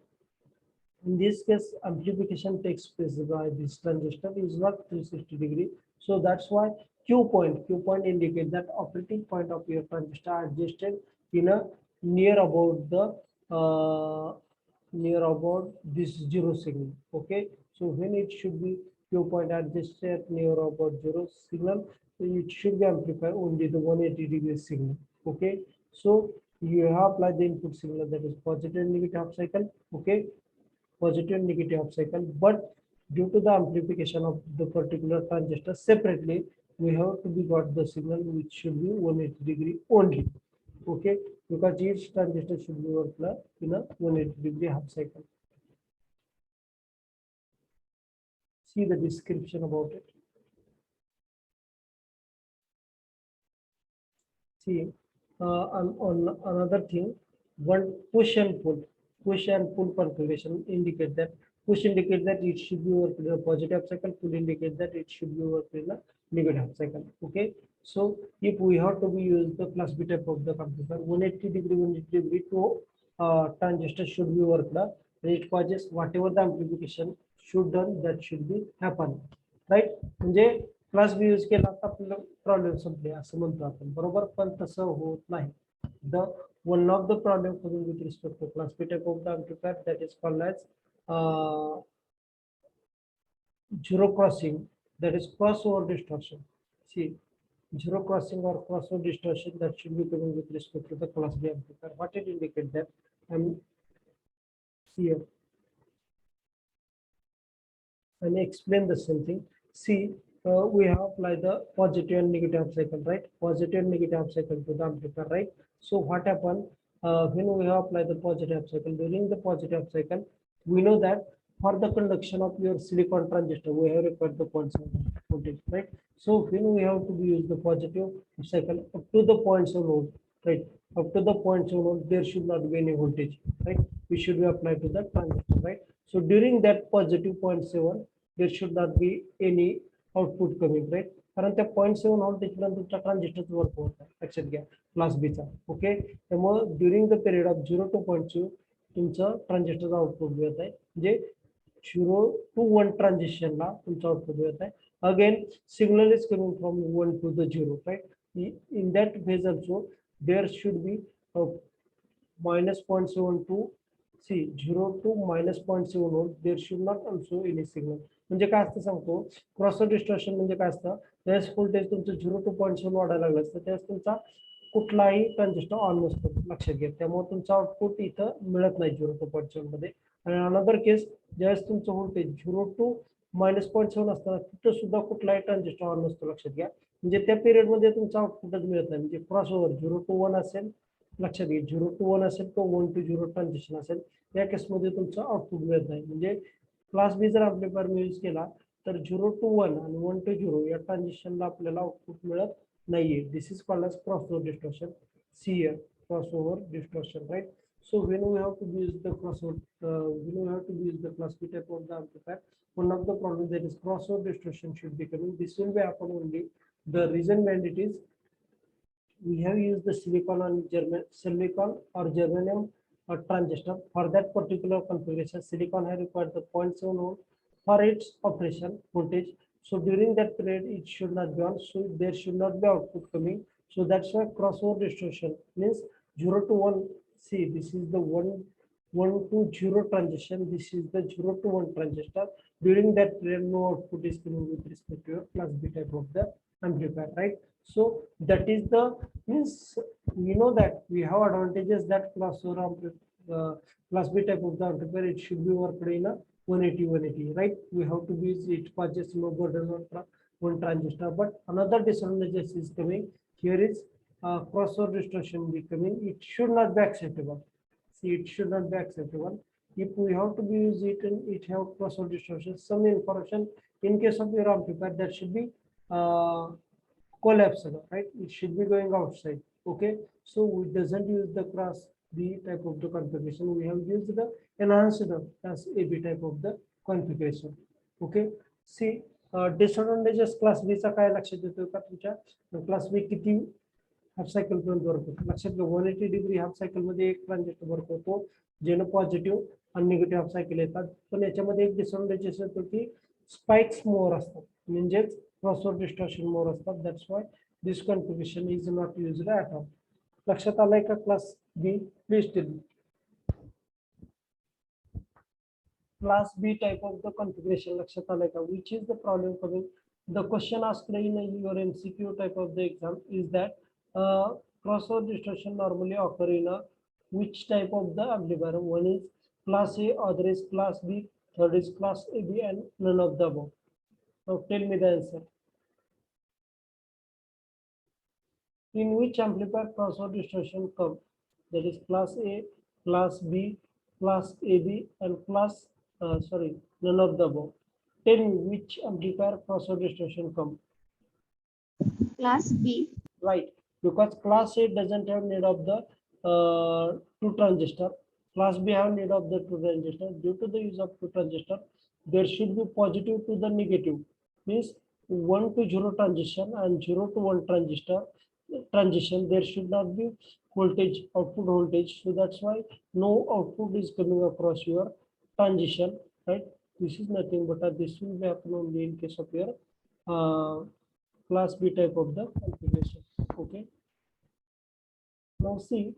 S1: in this case, amplification takes place by this transistor is not 360-degree. So that's why Q point indicate that operating point of your transistor adjusted in a near about this zero signal. Okay. So when it should be Q point adjusted near about zero signal, so it should be amplified only the 180-degree signal. Okay. So you have applied the input signal, that is positive and negative half cycle. Okay, positive and negative half cycle, but due to the amplification of the particular transistor separately, we have to be got the signal which should be 180-degree only. Okay, because each transistor should be worked in a 180-degree half cycle. See the description about it. See, on another thing, one push and pull configuration indicate that push indicate that it should be worked in a positive cycle, pull indicate that it should be worked in a negative cycle. Okay, so if we have to be use the class B type of the amplifier, 180-degree to transistor should be worked, and it causes whatever the amplification should done, that should be happen, right? म्हणजे class B use केला तर आपल्याला problem संपले असं म्हणतो आपण, बरोबर? पण तसं होत नाही. The one of the problem with respect to class B type of the amplifier, that is called as zero crossing, that is crossover distortion. See, zero crossing or crossover distortion that should be coming with respect to the class B amplifier. What it indicate that? Here and explain the same thing. See, we have applied the positive and negative cycle, right? Positive and negative cycle to the amplifier, right? So what happened when we have applied the positive cycle? During the positive cycle, we know that for the conduction of your silicon transistor, we have required the 0.7 voltage, right? So when we have to use the positive cycle up to the 0.7 volt, right? Up to the 0.7 volt, there should not be any voltage, right? We should be applied to the transistor, right? So during that positive 0.7, there should not be any output coming, right? कारण त्या 0.7 voltage पर्यंत तुमचा transistor work होत आहे, लक्षात घ्या class बीचा. Okay, त्यामुळे during the period of 0 to 0.2 तुमचं ट्रान्झिस्टरचा आउटपुट मिळत आहे, म्हणजे 0 to 1 ट्रान्झिशनला तुमचं आउटपुट मिळत आहे. Again signal is coming from 1 to the 0, right? In that phase also there should be minus 0.7 to see 0 to minus 0.7 volt. There should not also any signal. म्हणजे काय असतं सांगतो, क्रॉस डिस्टॉर्शन म्हणजे काय असतं, त्यावेळेस व्होल्टेज तुमचं 0 to 0.7 वाढायला लागलं असतं, त्यावेळेस तुमचा कुठलाही ट्रान्झिस्टर ऑन नसतो, लक्षात घ्या. त्यामुळे तुमचं आउटपुट इथं मिळत नाही 0 to 0.7 मध्ये. आणि अनदर केस, ज्यावेळेस तुमचं व्होल्टेज 0 to minus 0.7 असताना तिथं सुद्धा कुठलाही ट्रान्झिस्टर ऑन नसतो, लक्षात घ्या. म्हणजे त्या पिरियड मध्ये तुमचं आउटपुटच मिळत नाही. म्हणजे क्रॉस ओव्हर 0 to 1 असेल, लक्षात घ्या 0 to 1 असेल तो 1 to 0 ट्रान्झिशन असेल, या केसमध्ये तुमचं आउटपुट मिळत नाही. म्हणजे क्लास बी जर अँप्लिफायर यूज केला तर 0 to 1 आणि 1 to 0 या ट्रान्झिशनला आपल्याला आउटपुट मिळत नाहीये. This is called as crossover distortion, CR, crossover distortion, right? So when we have to use the crossover, when we have to use the class B type of the amplifier, one of the problems that is crossover distortion should be coming. This will be happen only. The reason behind it is we have used the silicon or germanium transistor for that particular configuration. Silicon has required the 0.7 volt for its operation voltage. So during that period, it should not be on. So there should not be output coming. So that's why crossover distortion means 0 to 1. See, this is the 1 to 0 transition. This is the 0 to 1 transistor. During that period, no output is coming with respect to your class B type of the amplifier, right? So that is the means we know that we have advantages that class B type of the amplifier. It should be worked in a 180, right? We have to use it for just no burden on one transistor. But another disadvantage is coming here is crossover distortion becoming. It should not be acceptable. See, it should not be acceptable. If we have to be use it and it have crossover distortion, some information in case of your amplifier that should be collapsed, right? It should be going outside. Okay, so we doesn't use the class B type of the configuration. We have used the enhanced class AB type of the configuration. Okay, see, disadvantages class B चा काय लक्षात येतो का तुमच्या? Class B किती half cycle पर्यंत work होतो, लक्षात घ्या. 180 डिग्री हाफ सायकल मध्ये एक ट्रान्झिस्टर वर्क होतो, ज्यानं पॉझिटिव्ह आणि निगेटिव्ह हाफ सायकल येतात. पण याच्यामध्ये एक डिसएडव्हांटेज येतो की स्पाइक्स मोर असतात, म्हणजेच क्रॉसओव्हर डिस्टॉर्शन मोर असतात. That's why this configuration is not used at all. लक्षात आलंय का class B? Please tell me. Class B type of the configuration लक्षात आलंय का? Which is the problem coming? The question asked in your MCQ type of the exam is that crossover distortion normally occur in a which type of the amplifier? One is class A, other is class B, third is class AB, and none of the above. Now tell me the answer. In which amplifier crossover distortion come? That is class A, class B, class AB, and class none of the above. Tell me which amplifier crossover distortion come?
S3: Class B.
S1: Right, because class A doesn't have need of the two transistor. Class B have need of the two transistor. Due to the use of two transistor, there should be positive to the negative. Means 1 to 0 transition and 0 to 1 transition. There should not be voltage, output voltage. So that's why no output is coming across your transition, right? This is nothing but this will be happen only in case of your class B type of the configuration. Okay, now see,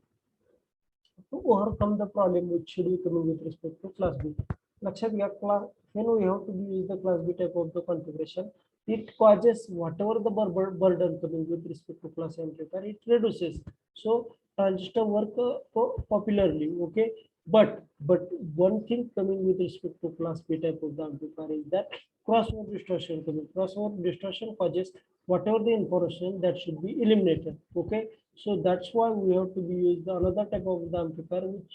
S1: to overcome the problem which should be coming with respect to class B. Lakshat gya, class when we have to use the class B type of the configuration, it causes whatever the burden coming with respect to class amplifier, it reduces. So transistor work popularly. Okay, but one thing coming with respect to class B type of the amplifier is that crossover distortion coming. Crossover distortion causes whatever the information that should be eliminated. Okay, so that's why we have to be use the another type of the amplifier which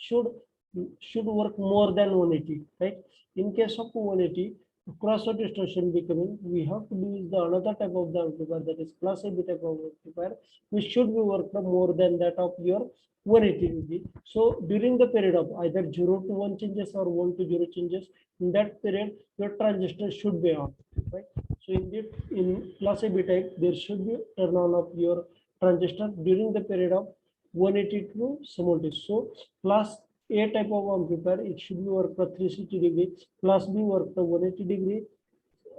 S1: should work more than 180, right? In case of 180, crossover distortion becoming, we have to use the another type of the amplifier, that is class AB type of amplifier, which should be worked more than that of your 180 degree. So during the period of either 0 to 1 changes or 1 to 0 changes, in that period your transistor should be on, right? So in class AB type, there should be turn on of your transistor during the period of 180 to some voltage. So class A type of amplifier, it should be worked at 360 degree, class B worked at 180 degree,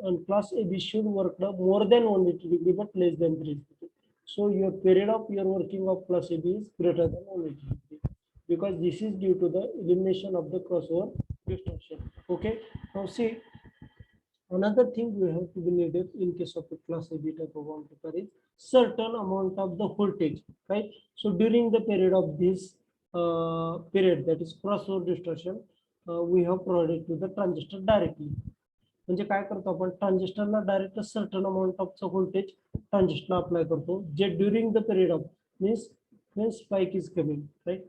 S1: and class AB should work more than 180 degree but less than 360. So your period of your working of class AB is greater than 180 degree, because this is due to the elimination of the crossover distortion. Okay, now see, another thing we have to be needed in case of a class AB type of amplifier is certain amount of the voltage, right? So during the period of this period, that is crossover distortion, we have provided to the transistor directly. म्हणजे काय करतो आपण, ट्रान्झिस्टरला direct certain amount of voltage ट्रान्झिस्टरला apply करतो, जे during the period of means spike is coming, right?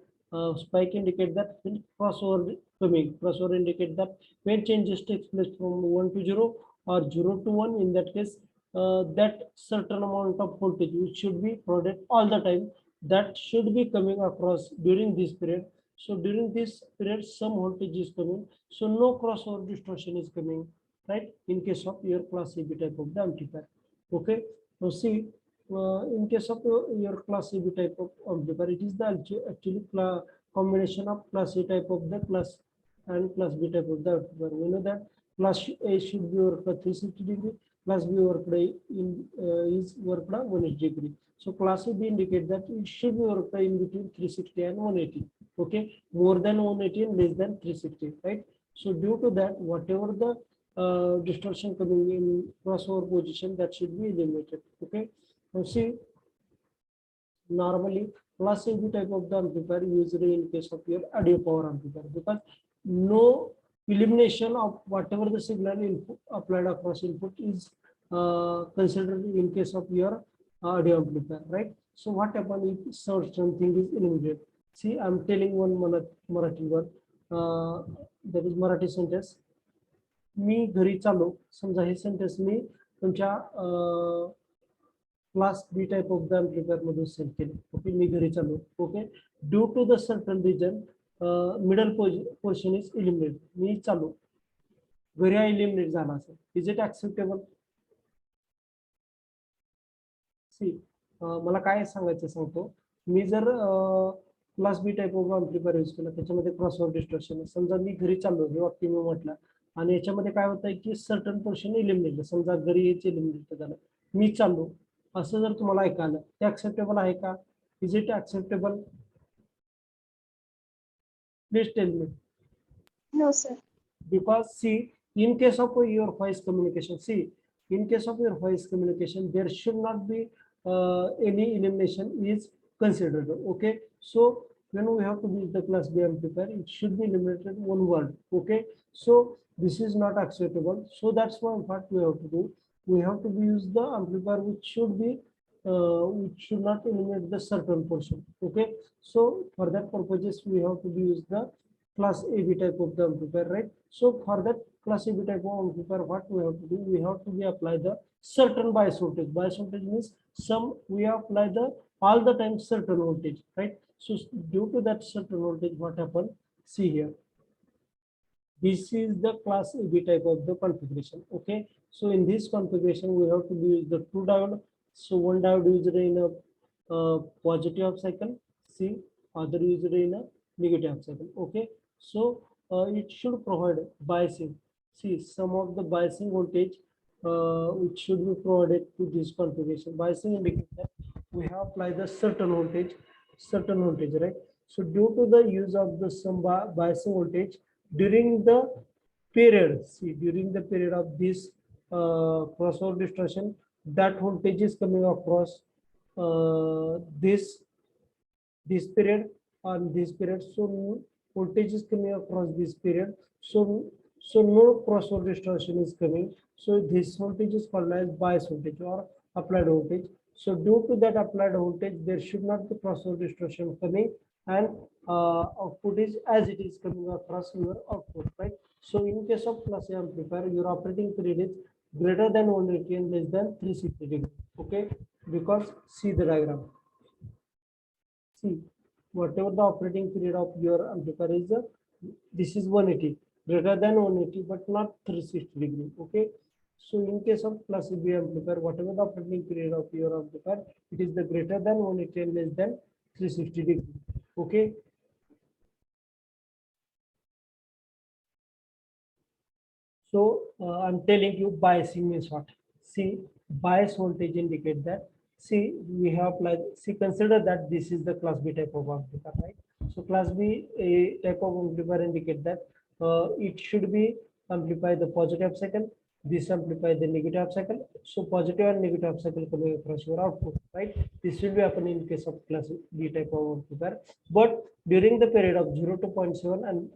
S1: Spike indicate that when crossover coming, crossover indicate that when changes takes place from 1 to 0 or 0 to 1, in that case that certain amount of voltage which should be provided all the time, that should be coming across during this period. So during this period some voltage is coming, so no crossover distortion is coming, right? In case of your class AB type of the amplifier. Okay, now see, in case of your class AB type of amplifier, it is the actually combination of class A type of the class and class B type of the amplifier. We know that class A should be worked at 360 degree, class B worked in is worked at 180 degree. So class AB indicate that it should be worked in between 360 and 180. Okay, more than 180 and less than 360, right? So due to that, whatever the distortion coming in crossover position, that should be eliminated. Okay, now see, normally class AB type of the amplifier usually in case of your audio power amplifier, because no elimination of whatever the signal input applied across input is considered in case of your audio amplifier, right? So what happens if something is eliminated? See, I'm telling one Marathi word, that is Marathi sentence. मी घरी चालू, समजा हे sentence मी तुमच्या class B type of the amplifier मधून send केले. Okay, मी घरी चालू. Okay, due to the certain reason middle portion is eliminate. मी चालू, घरी इलिमिनेट झाला असेल, इज इट ऍक्सेप्टेबल? सी, मला काय सांगायचं सांगतो, मी जर class B type of amplifier use केला, त्याच्यामध्ये क्रॉसओव्हर डिस्टॉर्शन आहे. समजा मी घरी चाललो, हे वाक्य मी म्हटलं, आणि याच्यामध्ये काय होत आहे की सर्टन पोर्शन इलिमिनेट, समजा घरी याचे इलिमिनेट झालं, मी चाललो, असं जर तुम्हाला ऐकायला, ते ऍक्सेप्टेबल आहे का? Is it acceptable? Please tell me.
S3: No, sir.
S1: Because see, in case of your voice communication, see, in case of your voice communication, there should not be any elimination is considered. Okay, so when we have to use the class B amplifier, it should be eliminated one word. Okay, so this is not acceptable. So that's why what we have to do, we have to use the amplifier which should not eliminate the certain portion. Okay, so for that purposes we have to use the class AB type of the amplifier, right? So for that class AB type of amplifier, what we have to do, we have to be apply the certain bias voltage. Bias voltage means we apply the all the time certain voltage, right? So due to that certain voltage, what happened? See here, this is the class AB type of the configuration. Okay, so in this configuration we have to use the two diode. So one diode used in a positive half cycle, see, other used in a negative half cycle. Okay, so it should provide biasing. See, some of the biasing voltage which should be provided to this configuration. Biasing indicates that we have applied the certain voltage, right? So due to the use of the some biasing voltage during the period, see, during the period of this crossover distortion, that voltage is coming across this period on this period. So voltage is coming across this period. So no crossover distortion is coming. So this voltage is called as bias voltage or applied voltage. So due to that applied voltage, there should not be crossover distortion coming, and output is as it is coming across your output, right? So in case of class A amplifier, your operating period is greater than 180 and less than 360 degree. Okay, because see the diagram. See, whatever the operating period of your amplifier is, this is 180, greater than 180, but not 360 degree. Okay, so in case of class B amplifier, whatever the operating period of your amplifier, it is the greater than 180 and less than 360 degree. Okay. So I'm telling you biasing means what? See, bias voltage indicate that. See, we have like, see, consider that this is the class B type of amplifier, right? So class B type of amplifier indicate that it should be amplify the positive cycle, this amplify the negative cycle. So positive and negative cycle coming across your output, right? This will be happen in case of class B type of amplifier. But during the period of 0 to 0.7 and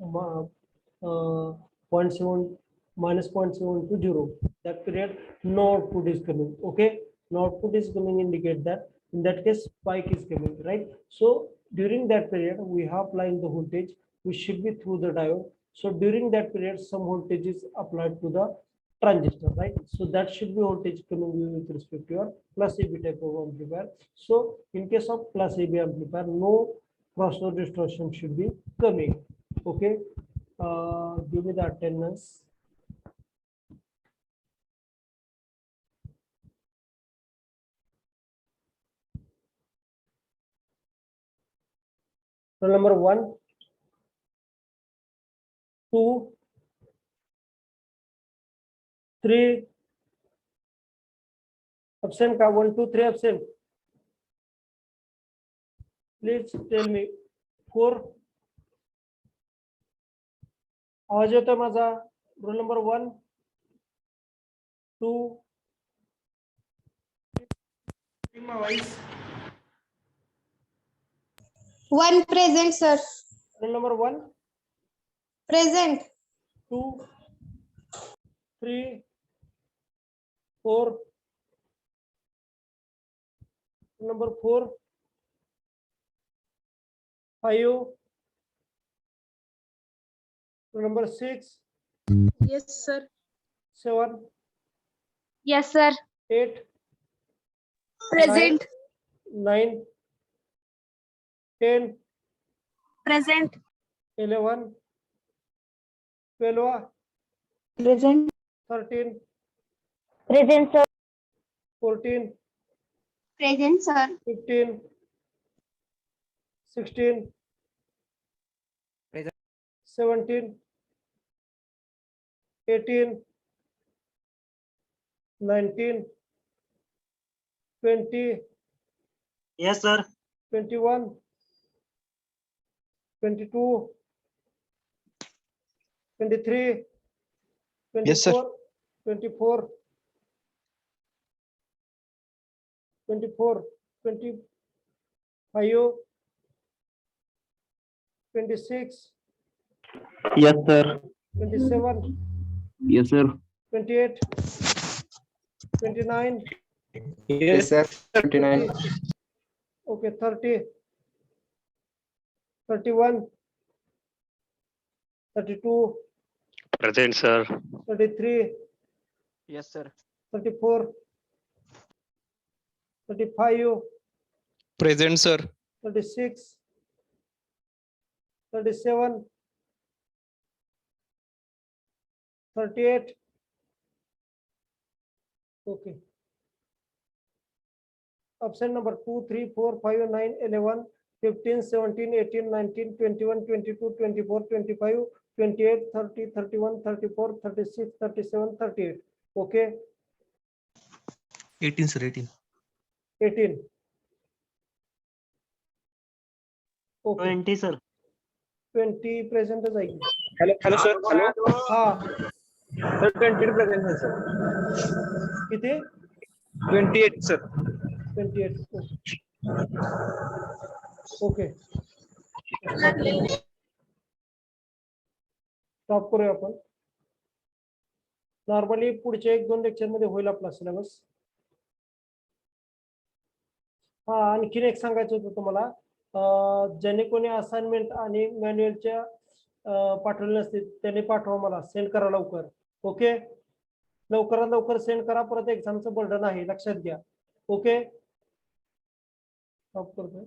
S1: 0.7 minus 0.7 to 0, that period no output is coming. Okay, no output is coming indicate that in that case spike is coming, right? So during that period we have applying the voltage which should be through the diode. So during that period some voltage is applied to the transistor, right? So that should be voltage coming with respect to your plus AB type of amplifier. So in case of plus AB amplifier, no crossover distortion should be coming. Okay, give me the attendance. Roll number 1, 2, 3. Absent का 1, 2, 3 absent. Please tell me 4. आवाज येतोय माझा? Roll number 1, 2.
S3: One present, sir.
S1: Roll number 1,
S3: Present.
S1: 2, 3, 4. Roll number 4, 5. Roll number 6,
S3: Yes, sir.
S1: 7,
S3: Yes, sir.
S1: 8,
S3: Present.
S1: 9, 10,
S3: Present.
S1: 11, 12,
S3: Present.
S1: 13,
S3: Present, sir.
S1: 14,
S3: Present, sir.
S1: 15, 16, 17, 18, 19, 20,
S2: Yes, sir.
S1: 21, 22, 23,
S4: Yes, sir.
S1: 24, 25, 26,
S2: Yes, sir.
S1: 27,
S2: Yes, sir.
S1: 28, 29,
S4: Yes, sir. 29.
S1: okay, 30, 31, 32,
S5: Present, sir.
S1: 33,
S4: Yes, sir.
S1: 34, 35,
S4: Present, sir.
S1: 36, 37, 38. Okay. Option number 2, 3, 4, 5, 9, 11, 15, 17, 18, 19, 21, 22, 24, 25, 28, 30, 31, 34, 36, 37, 38. Okay.
S4: 18, sir. 18.
S1: 18. Okay.
S2: 20, sir.
S1: 20 present is like.
S4: Hello, sir. Hello.
S1: हाँ.
S4: Sir, 20 present, sir.
S1: किती?
S4: 28, sir.
S1: 28. Okay. Stop करूया आपण. Normally पुढच्या 1-2 lecture मध्ये होईल आपला syllabus. हा, आणखीन एक सांगायचं होतं तुम्हाला. ज्याने कोणी असाइनमेंट आणि मॅन्युअलच्या पाठवले नसतील त्यांनी पाठवा, मला सेंड करा लवकर. ओके, लवकरात लवकर सेंड करा, परत एक्झामचं बर्डन आहे, लक्षात घ्या. ओके, स्टॉप करतोय.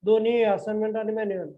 S1: दोन्ही असाइनमेंट आणि मॅन्युअल